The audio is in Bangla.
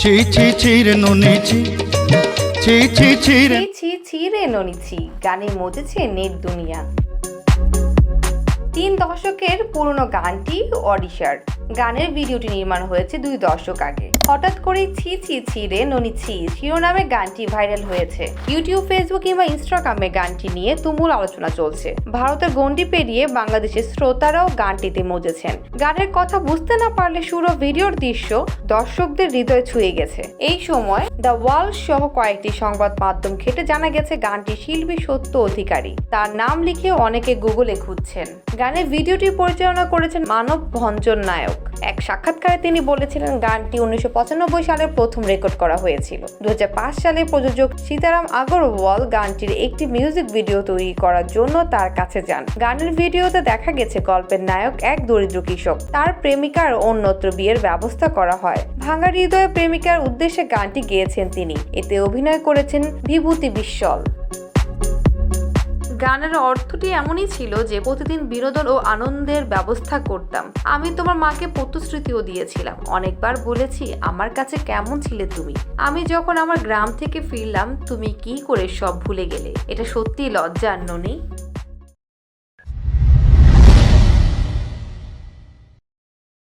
ছি ছি ছি রে ননি ছি ছি ছি ছি রে ছি ছি রে ননিছি গানে মজেছে নেট দুনিয়া। 3 দশকের পুরনো গানটি অডিশার। গানের ভিডিওটি নির্মাণ হয়েছে 2 দশক আগে। হঠাৎ করে ছি ছি ছি রে ননিছি শিরোনামে গানটি ভাইরাল হয়েছে। ইউটিউব, ফেসবুক কিংবা ইনস্টাগ্রামে গানটি নিয়ে তুমুল আলোচনা চলছে। ভারতের গণ্ডি পেরিয়ে বাংলাদেশের শ্রোতারাও গানটিতে মজেছেন। গানের কথা বুঝতে না পারলে পুরো ভিডিওর দৃশ্য দর্শকদের হৃদয় ছুঁয়ে গেছে। এই সময় দ্য ওয়ার্ল্ড সহ কয়েকটি সংবাদ মাধ্যম ঘেঁটে জানা গেছে গানটি শিল্পী সত্য অধিকারী। তার নাম লিখে অনেকে গুগলে খুঁজছেন। গানের ভিডিওটি পরিচালনা করেছেন মানব ভঞ্জন নায়ক। এক সাক্ষাৎকারে তিনি বলেছিলেন গানটি 1995 সালে প্রথম রেকর্ড করা হয়েছিল। 2005 সালে প্রযোজক সীতারাম আগরওয়াল গানটির একটি মিউজিক ভিডিও তৈরি করার জন্য তার কাছে যান। গানের ভিডিওতে দেখা গেছে গল্পের নায়ক এক দরিদ্র কৃষক। তার প্রেমিকার অন্যত্র বিয়ের ব্যবস্থা করা হয়। ভাঙা হৃদয়ে প্রেমিকার উদ্দেশ্যে গানটি গেয়েছেন তিনি। এতে অভিনয় করেছেন বিভূতি বিশ্বল। গানের অর্থটি এমনই ছিল যে প্রতিদিন বিনোদন ও আনন্দের ব্যবস্থা করতাম। আমি তোমার মাকে প্রতিশ্রুতিও দিয়েছিলাম, অনেকবার বলেছি আমার কাছে কেমন ছিলে তুমি। আমি যখন আমার গ্রাম থেকে ফিরলাম তুমি কি করে সব ভুলে গেলে। এটা সত্যি লজ্জার ননি।